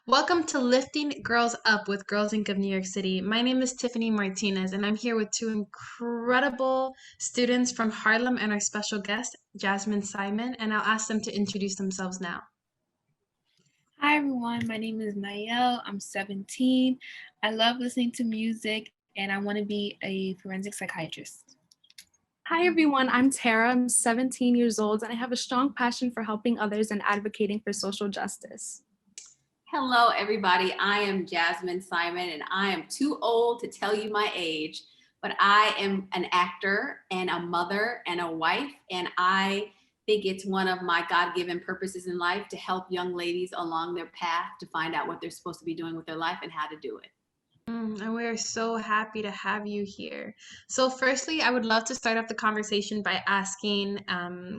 Welcome to Lifting Girls Up with Girls Inc. of New York City. My name is Tiffany Martinez, and I'm here with two incredible students from Harlem and our special guest, Jazmyn Simon, and I'll ask them to introduce themselves now. Hi everyone, my name is Nayel. I'm 17. I love listening to music and I want to be a forensic psychiatrist. Hi everyone, I'm Tara. I'm 17 years old and I have a strong passion for helping others and advocating for social justice. Hello, everybody. I am Jazmyn Simon, and I am too old to tell you my age, but I am an actor and a mother and a wife, and I think it's one of my God-given purposes in life to help young ladies along their path to find out what they're supposed to be doing with their life and how to do it. And we are so happy to have you here. So, firstly, I would love to start off the conversation by asking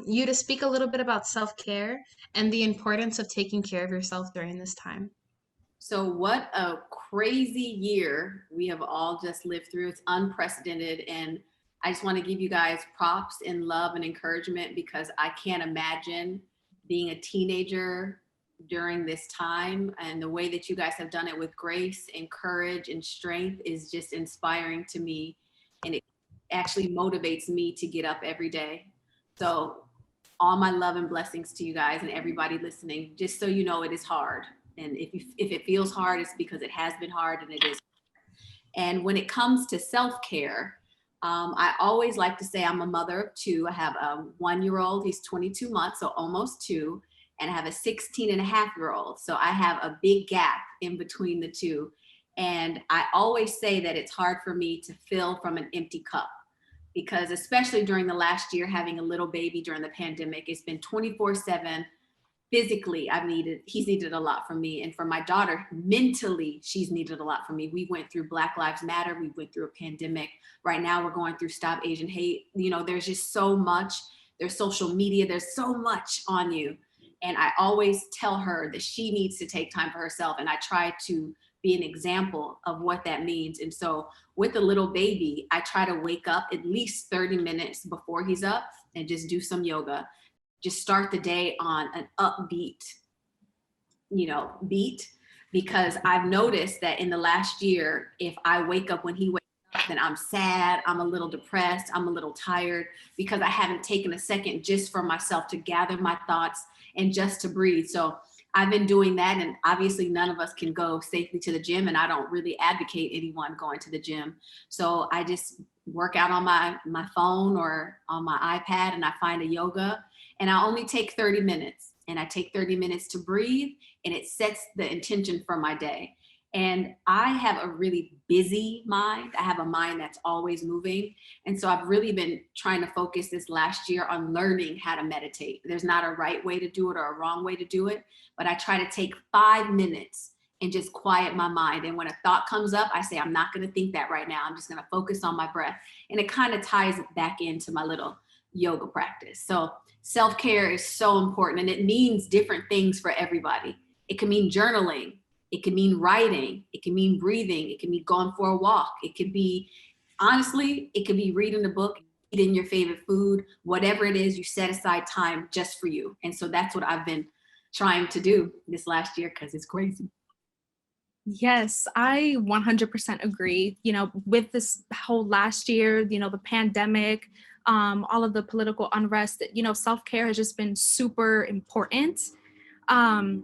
you to speak a little bit about self-care and the importance of taking care of yourself during this time. So what a crazy year we have all just lived through. It's unprecedented. And I just want to give you guys props and love and encouragement because I can't imagine being a teenager during this time. And the way that you guys have done it with grace and courage and strength is just inspiring to me. And it actually motivates me to get up every day. So all my love and blessings to you guys and everybody listening, just so you know, it is hard. And if it feels hard, it's because it has been hard and it is. And when it comes to self-care, I always like to say I'm a mother of two. I have a 1-year-old, he's 22 months, so almost two. And I have a 16-and-a-half-year-old. So I have a big gap in between the two. And I always say that it's hard for me to fill from an empty cup because especially during the last year, having a little baby during the pandemic, it's been 24/7. Physically, he's needed a lot from me. And for my daughter, mentally, she's needed a lot from me. We went through Black Lives Matter. We went through a pandemic. Right now, we're going through Stop Asian Hate. You know, there's just so much. There's social media. There's so much on you. And I always tell her that she needs to take time for herself. And I try to be an example of what that means. And so with the little baby, I try to wake up at least 30 minutes before he's up and just do some yoga. Just start the day on an upbeat, beat, because I've noticed that in the last year, if I wake up when he wakes up, then I'm sad, I'm a little depressed, I'm a little tired because I haven't taken a second just for myself to gather my thoughts and just to breathe. So I've been doing that, and obviously none of us can go safely to the gym, and I don't really advocate anyone going to the gym. So I just work out on my phone or on my iPad, and I find a yoga. And I only take 30 minutes and I take 30 minutes to breathe and it sets the intention for my day. And I have a really busy mind. I have a mind that's always moving. And so I've really been trying to focus this last year on learning how to meditate. There's not a right way to do it or a wrong way to do it, but I try to take 5 minutes and just quiet my mind. And when a thought comes up, I say, I'm not going to think that right now. I'm just going to focus on my breath. And it kind of ties it back into my little yoga practice. So self-care is so important and it means different things for everybody. It can mean journaling. It can mean writing. It can mean breathing. It can be going for a walk. It could be, honestly, it could be reading a book, eating your favorite food, whatever it is, you set aside time just for you. And so that's what I've been trying to do this last year because it's crazy. Yes, I 100% agree. With this whole last year, the pandemic, all of the political unrest, self-care has just been super important. And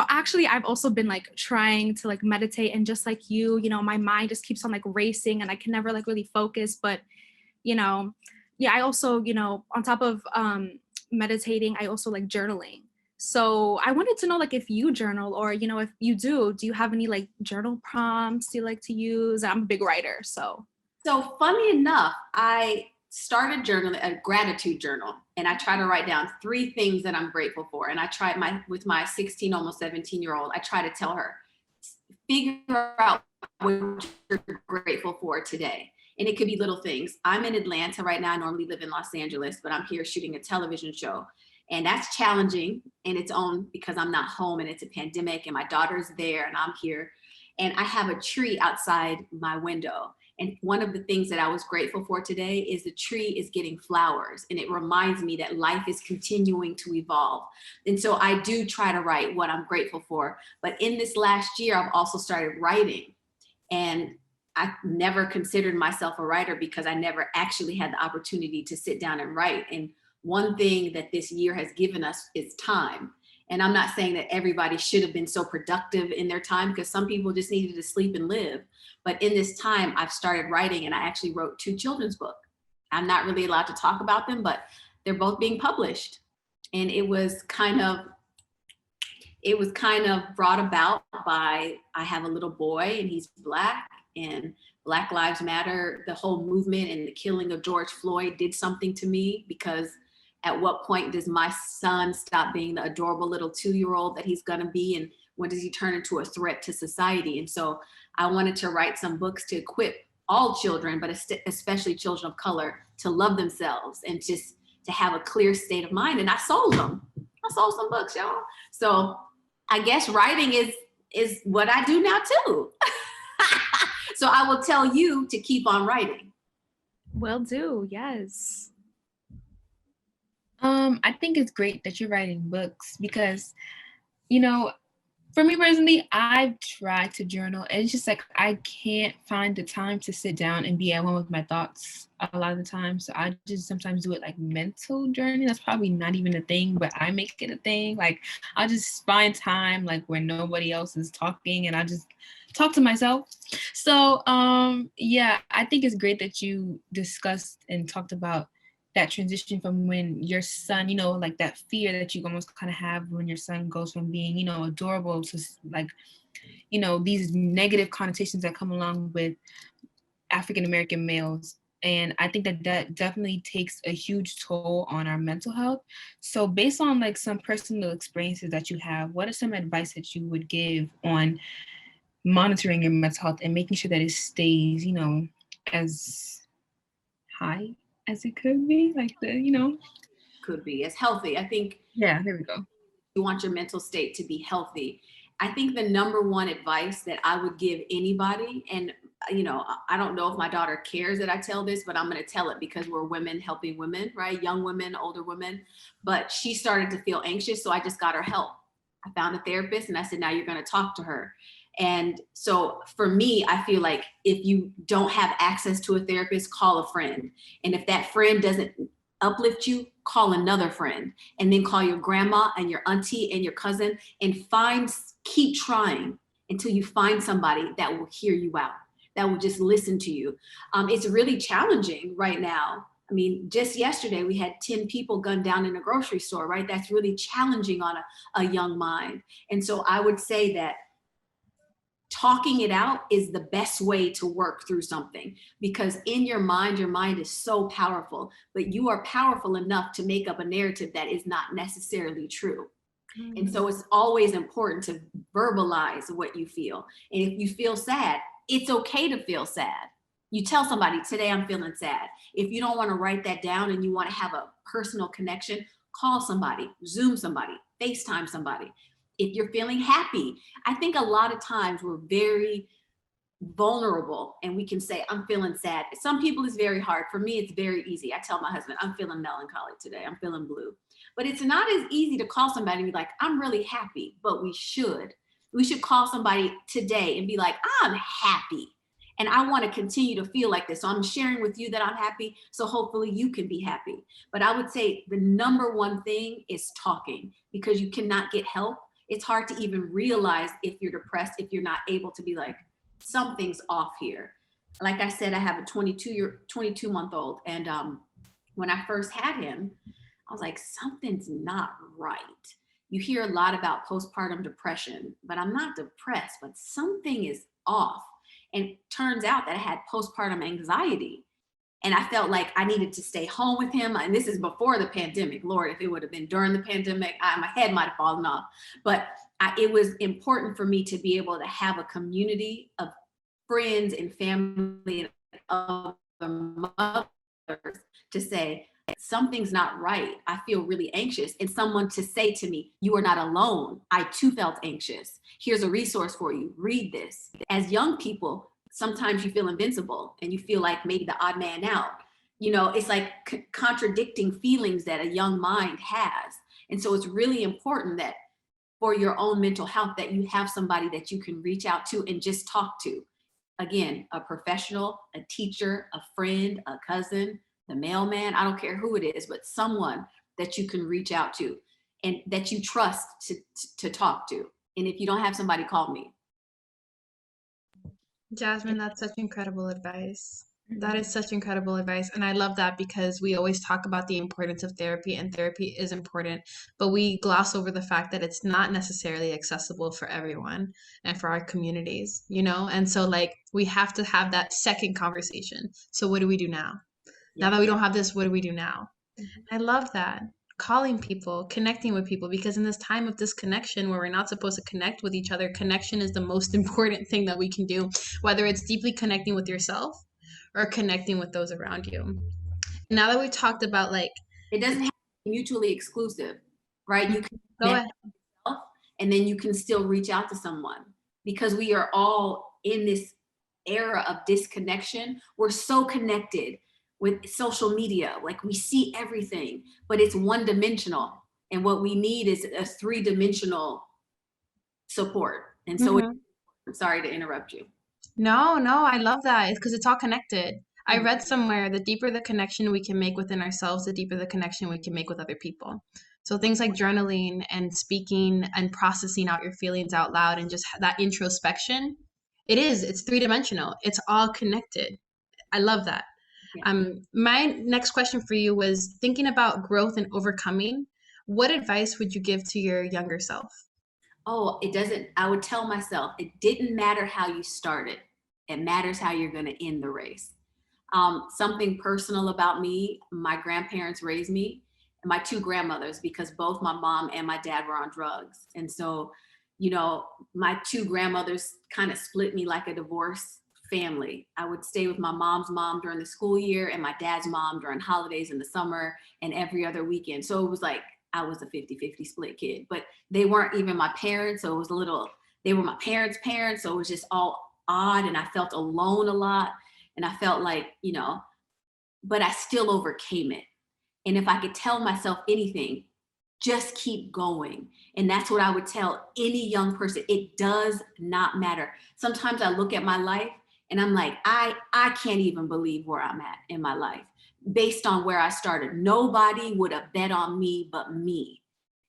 actually I've also been like trying to like meditate and just like my mind just keeps on like racing and I can never like really focus. But, I also, on top of meditating, I also like journaling. So I wanted to know like if you journal or, if you do you have any like journal prompts you like to use? I'm a big writer, so. So funny enough, I started journaling, a gratitude journal, and I try to write down 3 things that I'm grateful for. And I try with my 16, almost 17-year-old, I try to tell her, figure out what you're grateful for today. And it could be little things. I'm in Atlanta right now. I normally live in Los Angeles, but I'm here shooting a television show. And that's challenging in its own because I'm not home and it's a pandemic and my daughter's there and I'm here. And I have a tree outside my window. And one of the things that I was grateful for today is the tree is getting flowers, and it reminds me that life is continuing to evolve. And so I do try to write what I'm grateful for. But in this last year, I've also started writing. And I never considered myself a writer because I never actually had the opportunity to sit down and write. And one thing that this year has given us is time. And I'm not saying that everybody should have been so productive in their time, because some people just needed to sleep and live. But in this time, I've started writing, and I actually wrote 2 children's books. I'm not really allowed to talk about them, but they're both being published. And it was kind of brought about by, I have a little boy and he's Black, and Black Lives Matter, the whole movement and the killing of George Floyd did something to me, because at what point does my son stop being the adorable little 2-year-old that he's gonna be, and when does he turn into a threat to society? And so I wanted to write some books to equip all children, but especially children of color, to love themselves and just to have a clear state of mind. And I sold them. I sold some books, y'all. So I guess writing is what I do now too. So I will tell you to keep on writing. Will do, yes. I think it's great that you're writing books because, you know, for me personally, I've tried to journal, and it's just like I can't find the time to sit down and be at one with my thoughts a lot of the time. So I just sometimes do it like mental journaling. That's probably not even a thing, but I make it a thing. Like I just find time like when nobody else is talking, and I just talk to myself. So yeah, I think it's great that you discussed and talked about that transition from when your son, you know, like that fear that you almost kind of have when your son goes from being, you know, adorable to like, you know, these negative connotations that come along with African-American males. And I think that that definitely takes a huge toll on our mental health. So based on like some personal experiences that you have, what are some advice that you would give on monitoring your mental health and making sure that it stays, you know, as high as it could be, like the, you know, Could be as healthy. I think yeah, there we go. you want your mental state to be healthy. I think the number one advice that I would give anybody, and you know, I don't know if my daughter cares that I tell this, but I'm going to tell it because we're women helping women, right? Young women, older women. But she started to feel anxious, so I just got her help. I found a therapist and I said, now you're going to talk to her. And so for me, I feel like if you don't have access to a therapist, call a friend. And if that friend doesn't uplift you, call another friend, and then call your grandma and your auntie and your cousin, and keep trying until you find somebody that will hear you out, that will just listen to you. It's really challenging right now. I mean, just yesterday we had 10 people gunned down in a grocery store, right? That's really challenging on a young mind. And so I would say that talking it out is the best way to work through something, because in your mind is so powerful, but you are powerful enough to make up a narrative that is not necessarily true. And so it's always important to verbalize what you feel. And if you feel sad, it's okay to feel sad. You tell somebody, today I'm feeling sad. If you don't want to write that down and you want to have a personal connection, call somebody, Zoom somebody, FaceTime somebody. If you're feeling happy, I think a lot of times we're very vulnerable and we can say, I'm feeling sad. Some people it's very hard. For me, it's very easy. I tell my husband, I'm feeling melancholy today. I'm feeling blue. But it's not as easy to call somebody and be like, I'm really happy, but we should call somebody today and be like, I'm happy. And I want to continue to feel like this. So I'm sharing with you that I'm happy. So hopefully you can be happy. But I would say the number one thing is talking, because you cannot get help. It's hard to even realize if you're depressed, if you're not able to be like, something's off here. Like I said, I have a 22-month-old. And when I first had him, I was like, something's not right. You hear a lot about postpartum depression, but I'm not depressed, but something is off. And it turns out that I had postpartum anxiety. And I felt like I needed to stay home with him. And this is before the pandemic. Lord, if it would have been during the pandemic, my head might have fallen off. But it was important for me to be able to have a community of friends and family and other mothers to say, something's not right. I feel really anxious. And someone to say to me, you are not alone. I too felt anxious. Here's a resource for you. Read this. As young people, sometimes you feel invincible and you feel like maybe the odd man out. You know, it's like contradicting feelings that a young mind has. And so it's really important that for your own mental health, that you have somebody that you can reach out to and just talk to. Again, a professional, a teacher, a friend, a cousin, the mailman, I don't care who it is, but someone that you can reach out to and that you trust to talk to. And if you don't have somebody, call me. Jazmyn, that's such incredible advice. That is such incredible advice. And I love that because we always talk about the importance of therapy, and therapy is important, but we gloss over the fact that it's not necessarily accessible for everyone and for our communities, you know? And so, like, we have to have that second conversation. So, what do we do now? Now that we don't have this, what do we do now? I love that. Calling people, connecting with people, because in this time of disconnection where we're not supposed to connect with each other, connection is the most important thing that we can do, whether it's deeply connecting with yourself or connecting with those around you. Now that we talked about, like, It doesn't have to be mutually exclusive, right? You can go connect ahead. with yourself and then you can still reach out to someone, because we are all in this era of disconnection. We're so connected with social media, like we see everything, but it's one dimensional. And what we need is a three-dimensional support. And so Mhm. I'm sorry to interrupt you. No, I love that. It's because it's all connected. I Mhm. read somewhere the deeper the connection we can make within ourselves, the deeper the connection we can make with other people. So things like journaling and speaking and processing out your feelings out loud and just that introspection, it's three-dimensional. It's all connected. I love that. Yeah. My next question for you was thinking about growth and overcoming. What advice would you give to your younger self? Oh, it doesn't, I would tell myself, it didn't matter how you started. It matters how you're going to end the race. Something personal about me, my grandparents raised me, and my two grandmothers, because both my mom and my dad were on drugs. And so, you know, my two grandmothers kind of split me like a divorce family. I would stay with my mom's mom during the school year and my dad's mom during holidays in the summer and every other weekend. So it was like I was a 50-50 split kid, but they weren't even my parents. So it was a little, they were my parents' parents. So it was just all odd. And I felt alone a lot. And I felt like, you know, but I still overcame it. And if I could tell myself anything, just keep going. And that's what I would tell any young person. It does not matter. Sometimes I look at my life and I'm like, I can't even believe where I'm at in my life based on where I started. Nobody would have bet on me but me.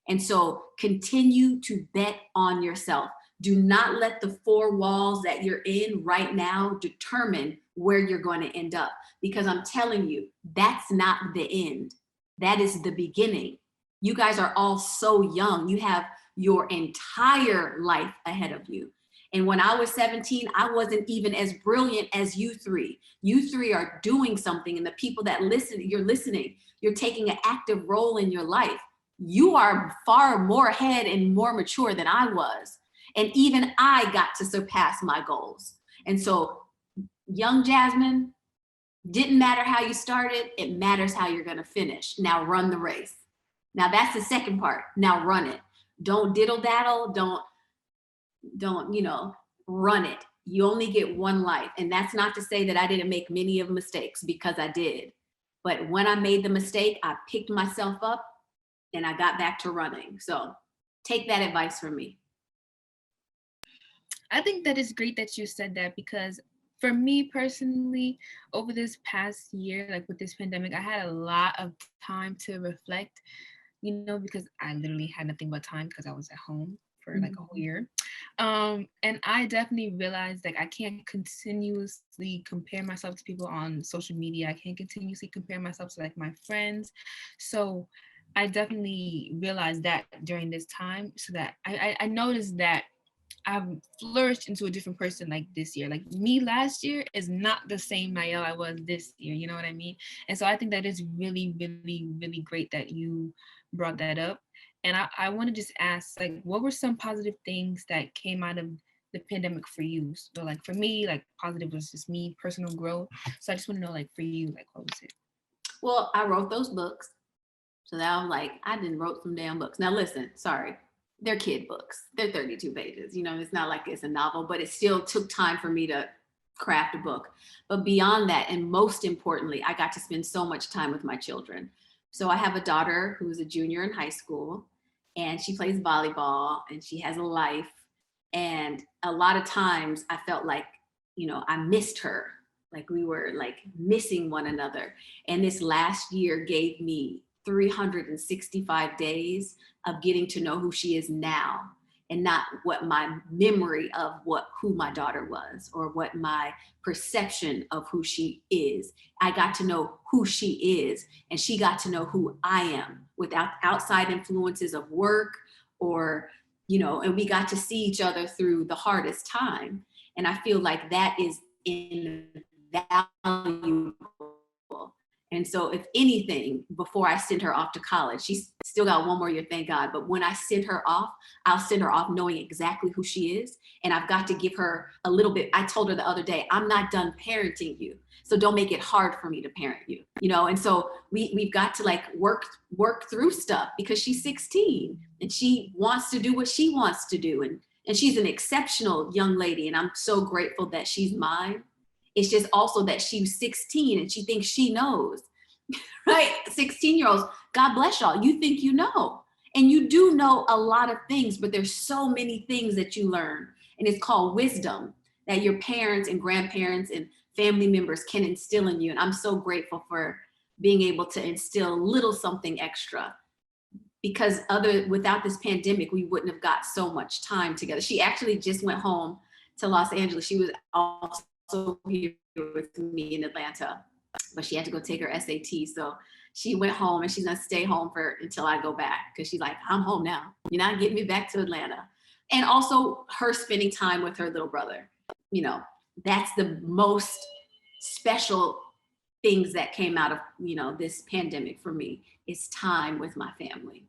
And so continue to bet on yourself. Do not let the four walls that you're in right now determine where you're going to end up. Because I'm telling you, that's not the end. That is the beginning. You guys are all so young. You have your entire life ahead of you. And when I was 17, I wasn't even as brilliant as you three. You three are doing something, and the people that listen, you're listening, you're taking an active role in your life. You are far more ahead and more mature than I was. And even I got to surpass my goals. And so, young Jazmyn, didn't matter how you started, it matters how you're gonna finish. Now run the race. Now that's the second part. Now run it. Don't diddle daddle, don't, you know, run it. You only get one life. And that's not to say that I didn't make many of mistakes, because I did. But when I made the mistake, I picked myself up and I got back to running. So take that advice from me. I think that is great that you said that, because for me personally, over this past year, like with this pandemic, I had a lot of time to reflect, you know, because I literally had nothing but time because I was at home for like a whole year. And I definitely realized like I can't continuously compare myself to people on social media. I can't continuously compare myself to like my friends. So I definitely realized that during this time, so that I noticed that I've flourished into a different person like this year. Like me last year is not the same Niall I was this year. You know what I mean? And so I think that is really, really, really great that you brought that up. And I want to just ask, like, what were some positive things that came out of the pandemic for you? So like for me, like positive was just me, personal growth. So I just want to know, like for you, like what was it? Well, I wrote those books. So now I'm like, I didn't wrote some damn books. Now listen, sorry, they're kid books. They're 32 pages. You know, it's not like it's a novel, but it still took time for me to craft a book. But beyond that, and most importantly, I got to spend so much time with my children. So I have a daughter who's a junior in high school, and she plays volleyball and she has a life. And a lot of times I felt like, I missed her. Like we were like missing one another. And this last year gave me 365 days of getting to know who she is now, and not what my memory of who my daughter was or what my perception of who she is. I got to know who she is, and she got to know who I am without outside influences of work or, and we got to see each other through the hardest time. And I feel like that is invaluable. And so if anything, before I send her off to college, she's still got one more year, thank God. But when I send her off, I'll send her off knowing exactly who she is. And I've got to give her a little bit. I told her the other day, I'm not done parenting you. So don't make it hard for me to parent you, And so we've got to like work through stuff, because she's 16 and she wants to do what she wants to do. And she's an exceptional young lady. And I'm so grateful that she's mine. It's just also that she's 16 and she thinks she knows, right? 16-year-olds, God bless y'all. You think you know, and you do know a lot of things, but there's so many things that you learn. And it's called wisdom that your parents and grandparents and family members can instill in you. And I'm so grateful for being able to instill a little something extra, because without this pandemic, we wouldn't have got so much time together. She actually just went home to Los Angeles. She was also here with me in Atlanta, but she had to go take her SAT. So she went home, and she's gonna stay home until I go back, because she's like, I'm home now. You're not getting me back to Atlanta. And also her spending time with her little brother. That's the most special things that came out of, this pandemic for me, is time with my family.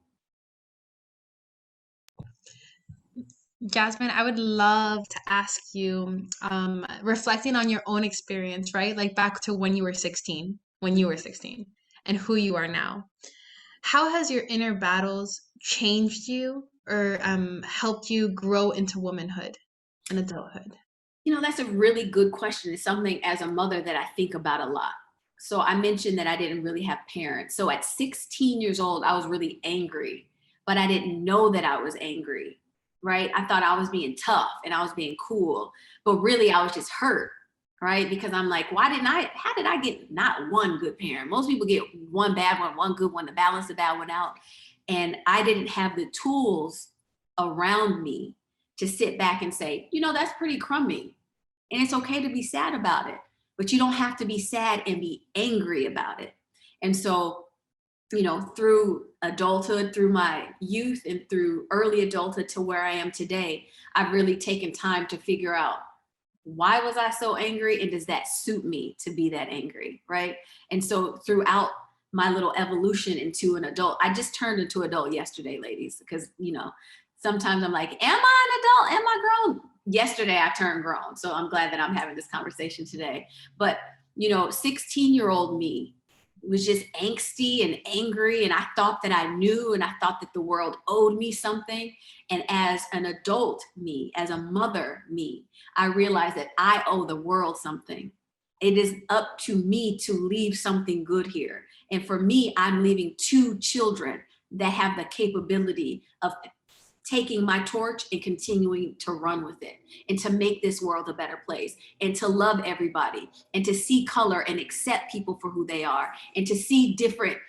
Jazmyn, I would love to ask you, reflecting on your own experience, right? Like back to when you were 16, and who you are now. How has your inner battles changed you or helped you grow into womanhood and adulthood? That's a really good question. It's something as a mother that I think about a lot. So I mentioned that I didn't really have parents. So at 16 years old, I was really angry, but I didn't know that I was angry, right? I thought I was being tough and I was being cool, but really I was just hurt, right? Because I'm like, how did I get not one good parent? Most people get one bad one good one to balance the bad one out. And I didn't have the tools around me to sit back and say, that's pretty crummy. And it's okay to be sad about it, but you don't have to be sad and be angry about it. And so, through adulthood, through my youth and through early adulthood to where I am today, I've really taken time to figure out, why was I so angry? And does that suit me to be that angry, right? And so throughout my little evolution into an adult, I just turned into adult yesterday, ladies, because, sometimes I'm like, am I an adult? Am I grown? Yesterday I turned grown. So I'm glad that I'm having this conversation today. But, 16-year-old me was just angsty and angry. And I thought that I knew, and I thought that the world owed me something. And as an adult me, as a mother me, I realized that I owe the world something. It is up to me to leave something good here. And for me, I'm leaving 2 children that have the capability of taking my torch and continuing to run with it, and to make this world a better place, and to love everybody, and to see color and accept people for who they are, and to see different,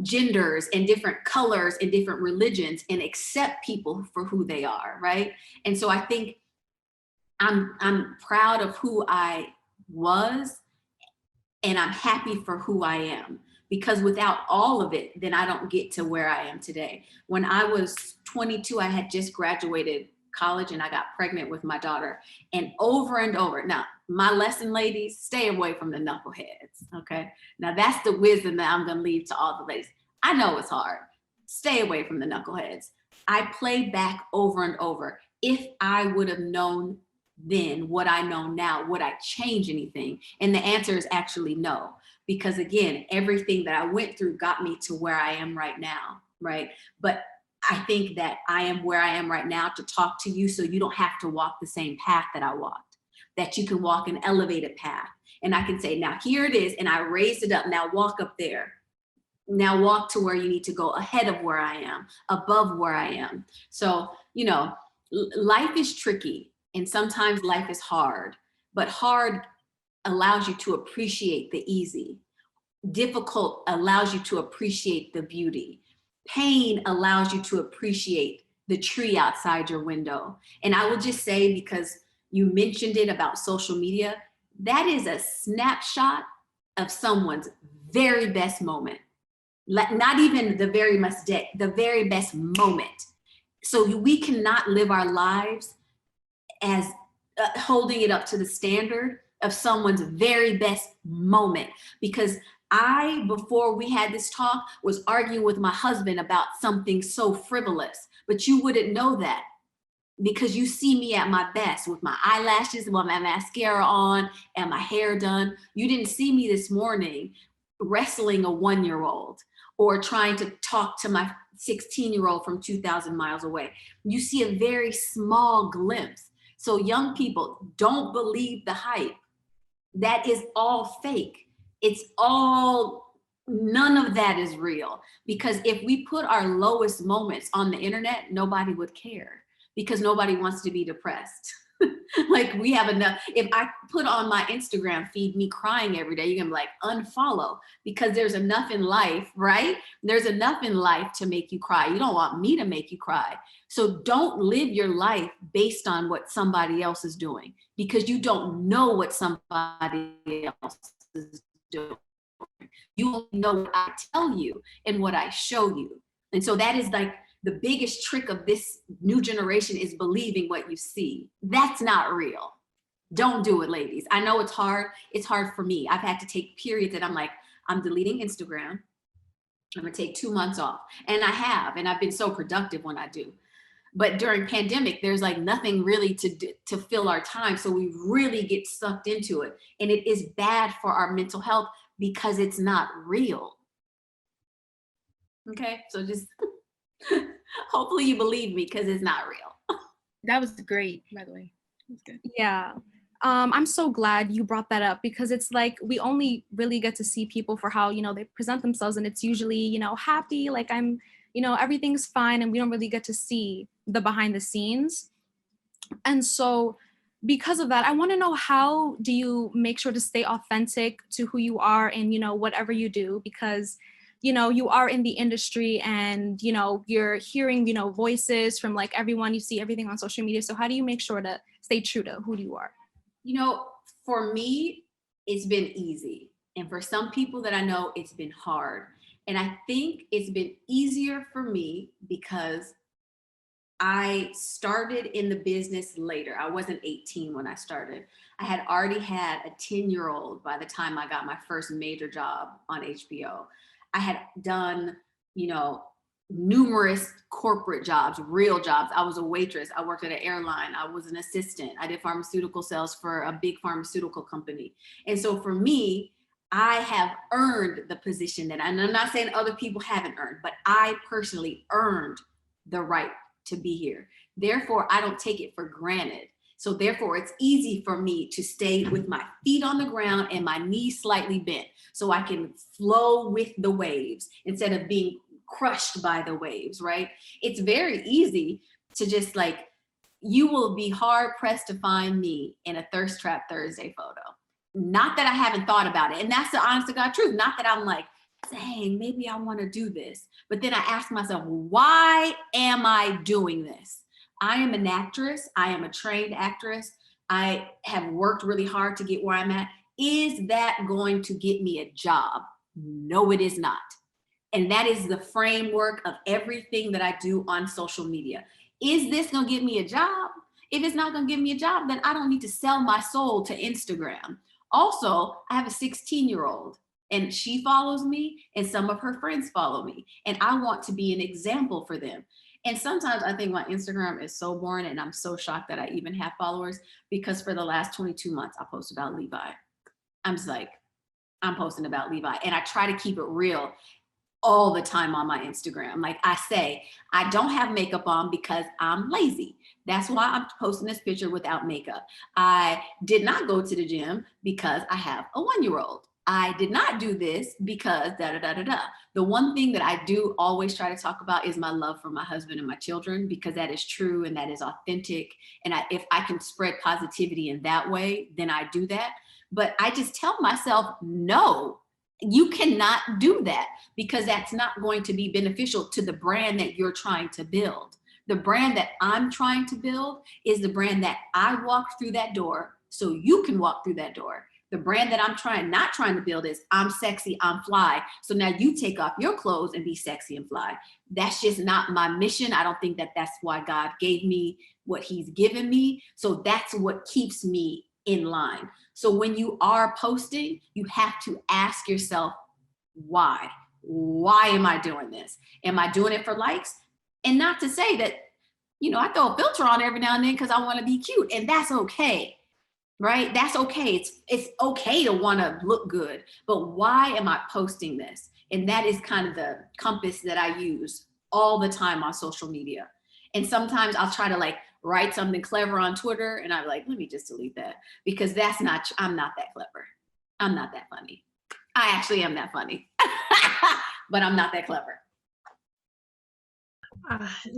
genders and different colors and different religions, and accept people for who they are, right? And so I think I'm proud of who I was, and I'm happy for who I am. Because without all of it, then I don't get to where I am today. When I was 22, I had just graduated college and I got pregnant with my daughter. And over, now my lesson, ladies, stay away from the knuckleheads, okay? Now that's the wisdom that I'm gonna leave to all the ladies. I know it's hard. Stay away from the knuckleheads. I played back over and over. If I would have known then what I know now, would I change anything? And the answer is actually no. Because again, everything that I went through got me to where I am right now, right? But I think that I am where I am right now to talk to you, so you don't have to walk the same path that I walked. that you can walk an elevated path. And I can say, now here it is. And I raised it up. Now walk up there. Now walk to where you need to go, ahead of where I am, above where I am. So, you know, life is tricky and sometimes life is hard, but hard allows you to appreciate the easy. Difficult allows you to appreciate the beauty. Pain allows you to appreciate the tree outside your window. And I will just say, because you mentioned it about social media, that is a snapshot of someone's very best moment. Not even the very best day, the very best moment. So we cannot live our lives as holding it up to the standard of someone's very best moment. Because I, before we had this talk, was arguing with my husband about something so frivolous, but you wouldn't know that because you see me at my best with my eyelashes, with my mascara on and my hair done. You didn't see me this morning wrestling a 1-year-old or trying to talk to my 16-year-old from 2,000 miles away. You see a very small glimpse. So young people, don't believe the hype. That is all fake. It's all, none of that is real. Because if we put our lowest moments on the internet, nobody would care because nobody wants to be depressed. Like we have enough. If I put on my Instagram feed me crying every day, you're gonna be like, unfollow, because there's enough in life, right? There's enough in life to make you cry. You don't want me to make you cry. So don't live your life based on what somebody else is doing, because you don't know what somebody else is doing. You only know what I tell you and what I show you. And so that is like the biggest trick of this new generation, is believing what you see. That's not real. Don't do it, ladies. I know it's hard. It's hard for me. I've had to take periods that I'm like, I'm deleting Instagram. I'm gonna take 2 months off. And I have, and I've been so productive when I do. But during pandemic, there's like nothing really to fill our time. So we really get sucked into it. And it is bad for our mental health because it's not real. Okay, so just hopefully you believe me, because it's not real. That was great, by the way. That was good. Yeah. I'm so glad you brought that up, because it's like we only really get to see people for how, you know, they present themselves, and it's usually, you know, happy, like I'm, you know, everything's fine, and we don't really get to see the behind the scenes. And so because of that, I want to know, how do you make sure to stay authentic to who you are and, you know, whatever you do? Because, you know, you are in the industry, and, you know, you're hearing, you know, voices from like everyone, you see everything on social media. So how do you make sure to stay true to who you are? You know, for me, it's been easy. And for some people that I know, it's been hard. And I think it's been easier for me because I started in the business later. I wasn't 18 when I started. I had already had a 10-year-old by the time I got my first major job on HBO. I had done, you know, numerous corporate jobs, real jobs. I was a waitress. I worked at an airline. I was an assistant. I did pharmaceutical sales for a big pharmaceutical company. And so for me, I have earned the position that, and I'm not saying other people haven't earned, but I personally earned the right to be here. Therefore, I don't take it for granted. So therefore, it's easy for me to stay with my feet on the ground and my knees slightly bent, so I can flow with the waves instead of being crushed by the waves, right? It's very easy to just like, you will be hard pressed to find me in a Thirst Trap Thursday photo. Not that I haven't thought about it. And that's the honest to God truth. Not that I'm like, dang, maybe I want to do this. But then I ask myself, why am I doing this? I am an actress. I am a trained actress. I have worked really hard to get where I'm at. Is that going to get me a job? No, it is not. And that is the framework of everything that I do on social media. Is this going to get me a job? If it's not going to give me a job, then I don't need to sell my soul to Instagram. Also, I have a 16-year-old, and she follows me, and some of her friends follow me. And I want to be an example for them. And sometimes I think my Instagram is so boring, and I'm so shocked that I even have followers, because for the last 22 months, I post about Levi. I'm just like, I'm posting about Levi, and I try to keep it real. all the time on my Instagram. Like I say, I don't have makeup on because I'm lazy. That's why I'm posting this picture without makeup. I did not go to the gym because I have a 1-year-old. I did not do this because da da da da da. The one thing that I do always try to talk about is my love for my husband and my children, because that is true and that is authentic. And if I can spread positivity in that way, then I do that. But I just tell myself, no, you cannot do that, because that's not going to be beneficial to the brand that you're trying to build. The brand that I'm trying to build is the brand that I walked through that door so you can walk through that door. The brand that I'm not trying to build is I'm sexy, I'm fly. So now you take off your clothes and be sexy and fly. That's just not my mission. I don't think that that's why God gave me what he's given me. So that's what keeps me in line. So when you are posting, you have to ask yourself, why? Why am I doing this? Am I doing it for likes? And not to say that, I throw a filter on every now and then because I want to be cute, and that's okay. Right? That's okay. It's okay to want to look good, but why am I posting this? And that is kind of the compass that I use all the time on social media. And sometimes I'll try to like write something clever on Twitter and I'm like, let me just delete that, because I'm not that clever. I'm not that funny. I actually am that funny, but I'm not that clever.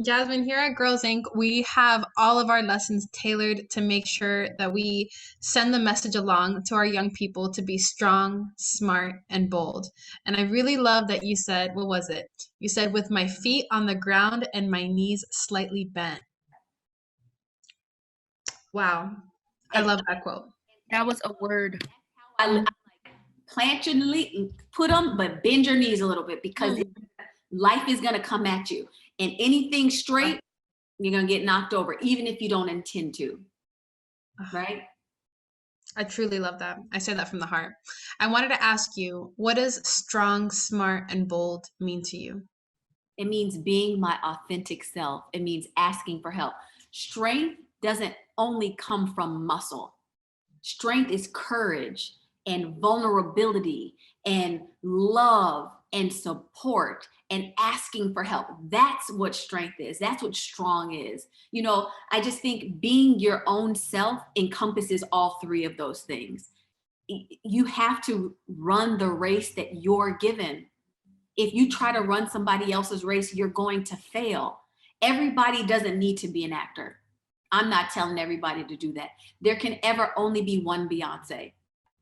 Jazmyn, here at Girls Inc., we have all of our lessons tailored to make sure that we send the message along to our young people to be strong, smart, and bold. And I really love that you said, what was it? You said, with my feet on the ground and my knees slightly bent. Wow. I love that quote. That was a word. I like plant your put them, but bend your knees a little bit, because life is going to come at you. And anything straight, you're going to get knocked over, even if you don't intend to. Right? I truly love that. I say that from the heart. I wanted to ask you, what does strong, smart, and bold mean to you? It means being my authentic self. It means asking for help. Strength doesn't only come from muscle. Strength is courage and vulnerability and love and support and asking for help. That's what strength is. That's what strong is. I just think being your own self encompasses all three of those things. You have to run the race that you're given. If you try to run somebody else's race, you're going to fail. Everybody doesn't need to be an actor. I'm not telling everybody to do that. There can ever only be one Beyonce,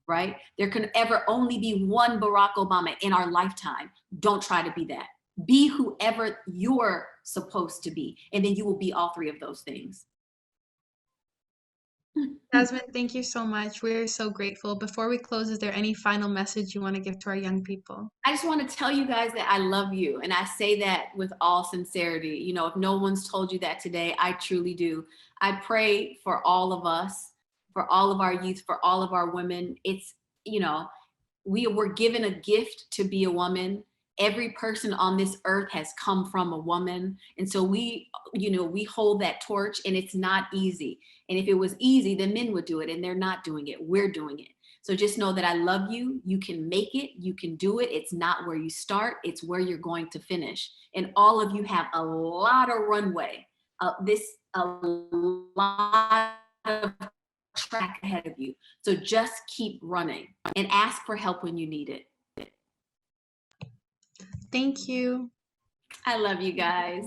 right? There can ever only be one Barack Obama in our lifetime. Don't try to be that. Be whoever you're supposed to be, and then you will be all three of those things. Jazmyn, thank you so much. We're so grateful. Before we close, is there any final message you want to give to our young people? I just want to tell you guys that I love you. And I say that with all sincerity. If no one's told you that today, I truly do. I pray for all of us, for all of our youth, for all of our women. It's, we were given a gift to be a woman. Every person on this earth has come from a woman. And so we hold that torch, and it's not easy. And if it was easy, then men would do it, and they're not doing it. We're doing it. So just know that I love you. You can make it. You can do it. It's not where you start. It's where you're going to finish. And all of you have a lot of runway. A lot of track ahead of you. So just keep running and ask for help when you need it. Thank you. I love you guys.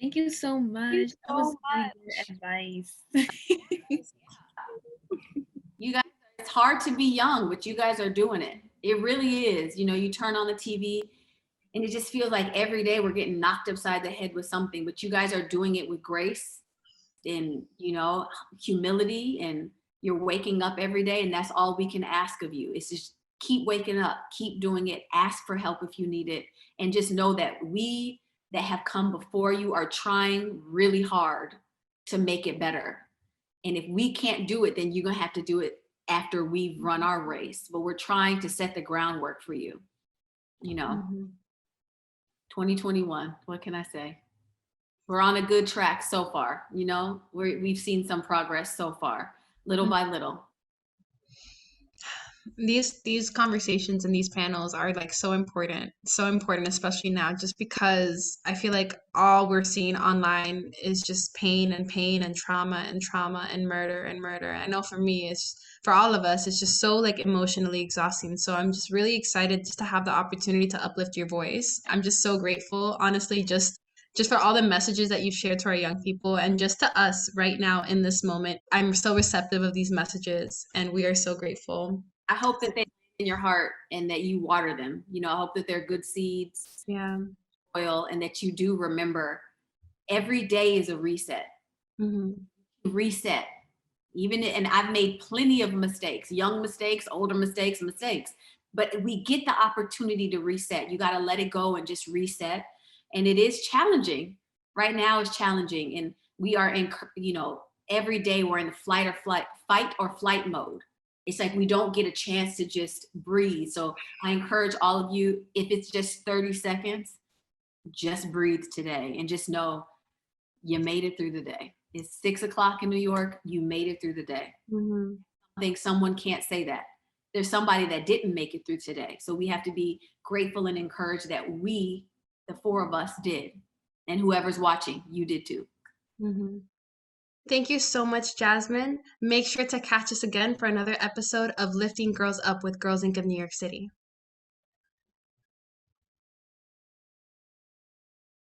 Thank you so much. That was really good advice. You guys, it's hard to be young, but you guys are doing it. It really is. You turn on the TV and it just feels like every day we're getting knocked upside the head with something, but you guys are doing it with grace and, humility, and you're waking up every day, and that's all we can ask of you. It's just keep waking up, keep doing it, ask for help if you need it, and just know that we that have come before you are trying really hard to make it better. And if we can't do it, then you're going to have to do it after we've run our race. But we're trying to set the groundwork for you. 2021, what can I say? We're on a good track so far. We've seen some progress so far, little by little. These conversations and these panels are like so important, especially now, just because I feel like all we're seeing online is just pain and trauma and murder and murder. I know for me, it's for all of us, it's just so like emotionally exhausting. So I'm just really excited just to have the opportunity to uplift your voice. I'm just so grateful, honestly, just for all the messages that you've shared to our young people and just to us right now in this moment. I'm so receptive of these messages and we are so grateful. I hope that they land in your heart and that you water them. You know, I hope that they're good seeds, Yeah. oil, and that you do remember every day is a reset. Hmm. Reset. And I've made plenty of mistakes, young mistakes, older mistakes, but we get the opportunity to reset. You got to let it go and just reset. And it is challenging. Right now is challenging. And we are in, every day we're in fight or flight mode. It's like we don't get a chance to just breathe. So I encourage all of you, if it's just 30 seconds, just breathe today and just know you made it through the day. It's 6 o'clock in New York. You made it through the day. Hmm. I think someone can't say that. There's somebody that didn't make it through today. So we have to be grateful and encouraged that we, the four of us, did. And whoever's watching, you did too. Hmm. Thank you so much, Jazmyn. Make sure to catch us again for another episode of Lifting Girls Up with Girls Inc. of New York City.